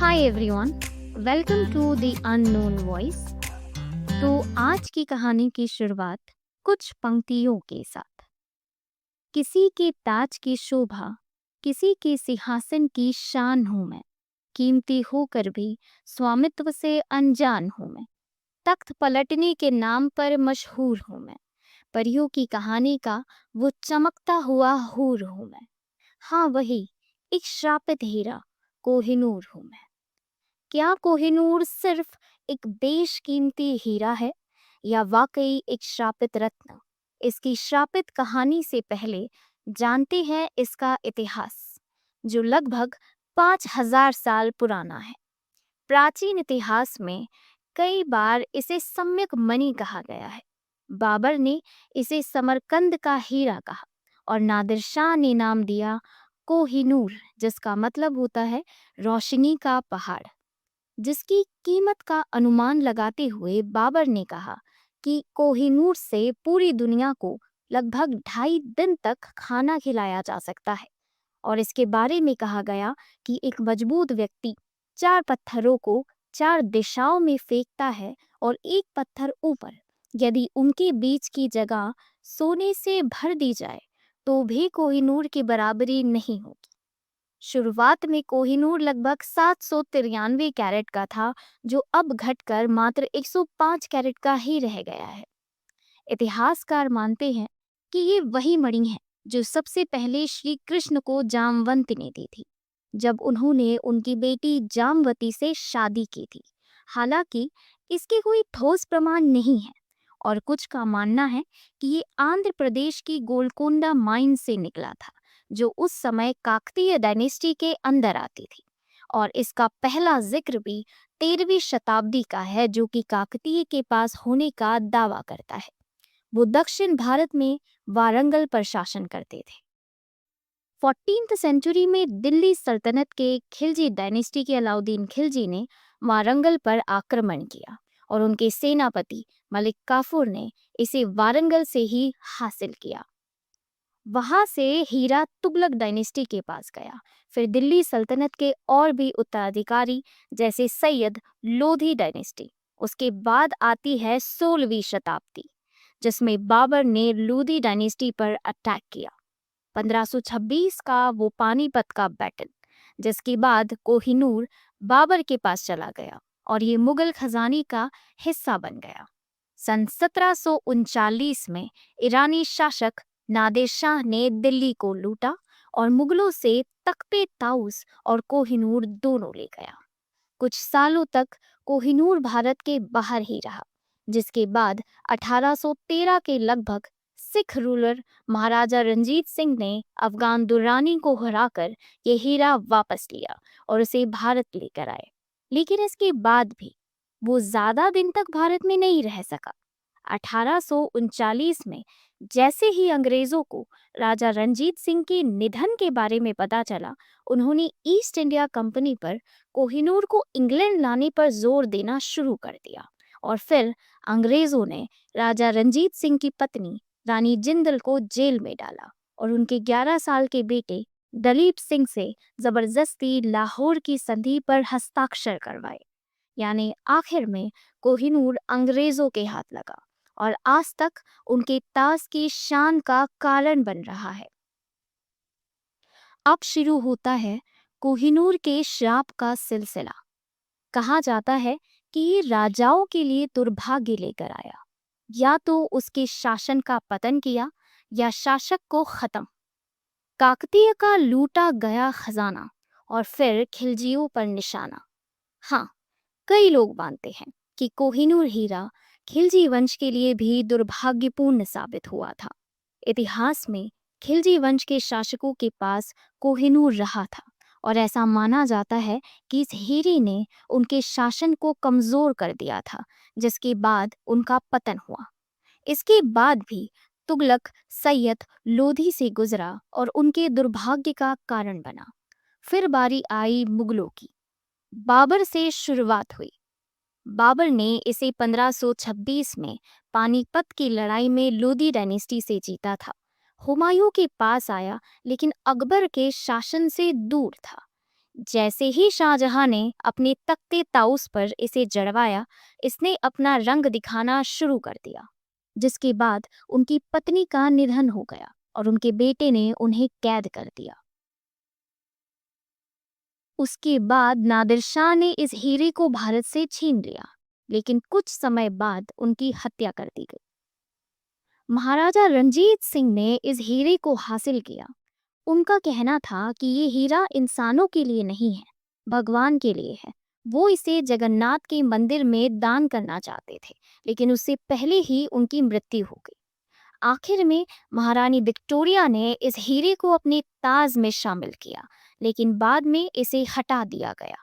Hi everyone, welcome to the unknown voice. तो आज की कहानी की शुरुआत कुछ पंक्तियों के साथ। किसी के ताज की शोभा, किसी के सिंहासन की शान हूं मैं, कीमती होकर भी स्वामित्व से अनजान हूं मैं, तख्त पलटने के नाम पर मशहूर हूं मैं, परियों की कहानी का वो चमकता हुआ हूर हूं मैं। हाँ वही, एक श्रापित हीरा, कोहिनूर हूं मैं। क्या कोहिनूर सिर्फ एक बेशकीमती हीरा है या वाकई एक श्रापित रत्न? इसकी श्रापित कहानी से पहले जानते हैं इसका इतिहास, जो लगभग 5000 साल पुराना है। प्राचीन इतिहास में कई बार इसे सम्यक मणि कहा गया है। बाबर ने इसे समरकंद का हीरा कहा और नादिर शाह ने नाम दिया कोहिनूर, जिसका मतलब होता है रोशनी का पहाड़। जिसकी कीमत का अनुमान लगाते हुए बाबर ने कहा कि कोहिनूर से पूरी दुनिया को लगभग 2.5 दिन तक खाना खिलाया जा सकता है। और इसके बारे में कहा गया कि एक मजबूत व्यक्ति 4 पत्थरों को 4 दिशाओं में फेंकता है और एक पत्थर ऊपर, यदि उनके बीच की जगह सोने से भर दी जाए तो भी कोहिनूर की बराबरी नहीं होगी। शुरुआत में कोहिनूर लगभग 793 कैरेट का था, जो अब घटकर मात्र 105 कैरेट का ही रह गया है। इतिहासकार मानते हैं कि ये वही मणि है जो सबसे पहले श्री कृष्ण को जामवंत ने दी थी, जब उन्होंने उनकी बेटी जामवती से शादी की थी। हालांकि इसके कोई ठोस प्रमाण नहीं है और कुछ का मानना है कि ये आंध्र प्रदेश की गोलकोंडा माइन से निकला था, जो उस समय काकतीय डायनेस्टी के अंदर आती थी। और इसका पहला जिक्र भी 13वीं शताब्दी का है, जो कि काकतीय के पास होने का दावा करता है। वो दक्षिण भारत में वारंगल पर शासन करते थे। 14th सेंचुरी में दिल्ली सल्तनत के खिलजी डायनेस्टी के अलाउद्दीन खिलजी ने वारंगल पर आक्रमण किया और उनके सेनापति मलिक काफूर ने इसे वारंगल से ही हासिल किया। वहां से हीरा तुगलक डायनेस्टी के पास गया। फिर दिल्ली सल्तनत के और भी उत्तराधिकारी जैसे सैयद लोधी डायनेस्टी। उसके बाद आती है 16वीं शताब्दी, जिसमें बाबर ने लोधी डायनेस्टी पर अटैक किया। 1526 का वो पानीपत का बैटल, जिसके बाद कोहिनूर बाबर के पास चला गया और ये मुगल खजाने का हिस्सा बन गया। सन 1739 में ईरानी शासक नादिर शाह ने दिल्ली को लूटा और मुगलों से तख्ते ताउस और कोहिनूर दोनों ले गया। कुछ सालों तक कोहिनूर भारत के बाहर ही रहा, जिसके बाद 1813 के लगभग सिख रूलर महाराजा रंजीत सिंह ने अफगान दुर्रानी को हराकर ये हीरा वापस लिया और उसे भारत लेकर आए। लेकिन इसके बाद भी वो ज्यादा दिन तक भारत में नहीं रह सका। 1839 में जैसे ही अंग्रेजों को राजा रंजीत सिंह के निधन के बारे में पता चला, उन्होंने ईस्ट इंडिया कंपनी पर कोहिनूर को इंग्लैंड लाने पर जोर देना शुरू कर दिया। और फिर अंग्रेजों ने राजा रंजीत सिंह की पत्नी रानी जिंदल को जेल में डाला और उनके 11 साल के बेटे दलीप सिंह से जबरदस्ती लाहौर की संधि पर हस्ताक्षर करवाए। यानी आखिर में कोहिनूर अंग्रेजों के हाथ लगा और आज तक उनके ताज की शान का कारण बन रहा है। अब शुरू होता है कोहिनूर के श्राप का सिलसिला। कहा जाता है कि ये राजाओं के लिए दुर्भाग्य लेकर आया, या तो उसके शासन का पतन किया या शासक को खत्म। काकतीय का लूटा गया खजाना और फिर खिलजियों पर निशाना। हाँ, कई लोग मानते हैं कि कोहिनूर हीरा खिलजी वंश के लिए भी दुर्भाग्यपूर्ण साबित हुआ था। इतिहास में खिलजी वंश के शासकों के पास कोहिनूर रहा था और ऐसा माना जाता है कि इस हीरे ने उनके शासन को कमजोर कर दिया था, जिसके बाद उनका पतन हुआ। इसके बाद भी तुगलक सैयद लोधी से गुजरा और उनके दुर्भाग्य का कारण बना। फिर बारी आई मुगलों की। बाबर से शुरुआत हुई। बाबर ने इसे 1526 में पानीपत की लड़ाई में लोधी डायनेस्टी से जीता था। हुमायूं के पास आया, लेकिन अकबर के शासन से दूर था। जैसे ही शाहजहां ने अपने तख्ते ताउस पर इसे जड़वाया, इसने अपना रंग दिखाना शुरू कर दिया, जिसके बाद उनकी पत्नी का निधन हो गया और उनके बेटे ने उन्हें कैद कर दिया। उसके बाद नादिर शाह ने इस हीरे को भारत से छीन लिया, लेकिन कुछ समय बाद उनकी हत्या कर दी गई। महाराजा रंजीत सिंह ने इस हीरे को हासिल किया। उनका कहना था कि ये हीरा इंसानों के लिए नहीं है, भगवान के लिए है। वो इसे जगन्नाथ के मंदिर में दान करना चाहते थे, लेकिन उससे पहले ही उनकी मृत्यु हो गई। आखिर में महारानी विक्टोरिया ने इस हीरे को अपने ताज में शामिल किया, लेकिन बाद में इसे हटा दिया गया।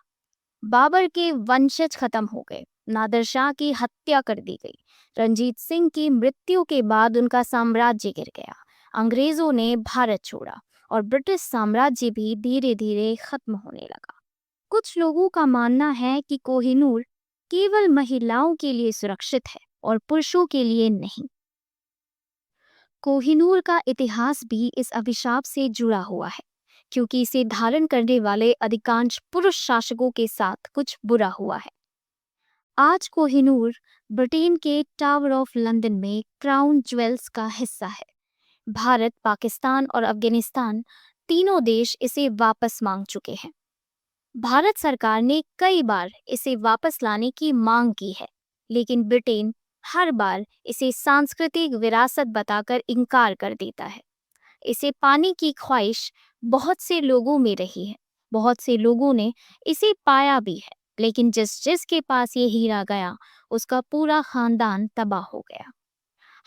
बाबर के वंशज खत्म हो गए, नादिर शाह की हत्या कर दी गई। रंजीत सिंह की मृत्यु के बाद उनका साम्राज्य गिर गया। अंग्रेजों ने भारत छोड़ा और ब्रिटिश साम्राज्य भी धीरे धीरे खत्म होने लगा। कुछ लोगों का मानना है कि कोहिनूर केवल महिलाओं के लिए सुरक्षित है और पुरुषों के लिए नहीं। कोहिनूर का इतिहास भी इस अभिशाप से जुड़ा हुआ है, क्योंकि इसे धारण करने वाले अधिकांश पुरुष शासकों के साथ कुछ बुरा हुआ है। आज कोहिनूर ब्रिटेन के टावर ऑफ लंदन में क्राउन ज्वेल्स का हिस्सा है। भारत, पाकिस्तान और अफगानिस्तान तीनों देश इसे वापस मांग चुके हैं। भारत सरकार ने कई बार इसे वापस लाने की मांग की है, लेकिन ब्रिटेन हर बार इसे सांस्कृतिक विरासत बताकर इनकार कर देता है। इसे पाने की ख्वाहिश बहुत से लोगों में रही है। बहुत से लोगों ने इसे पाया भी है, लेकिन जिसके पास ये हीरा गया, उसका पूरा खानदान तबाह हो गया।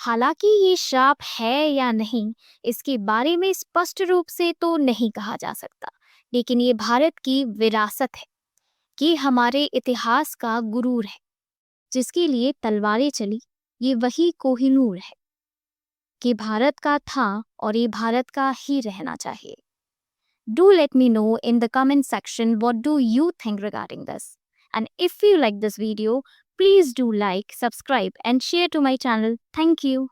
हालांकि ये श्राप है या नहीं, इसके बारे में स्पष्ट रूप से तो नहीं कहा जा सकता, लेकिन ये भारत की विरासत है। ये हमारे इतिहास का गुरूर है। जिसके लिए तलवारें चली, ये वही कोहिनूर है कि भारत का था और ये भारत का ही रहना चाहिए। Do let me know in the comment section what do you think regarding this. And if you like this video, please do like, subscribe and share to my channel. Thank you.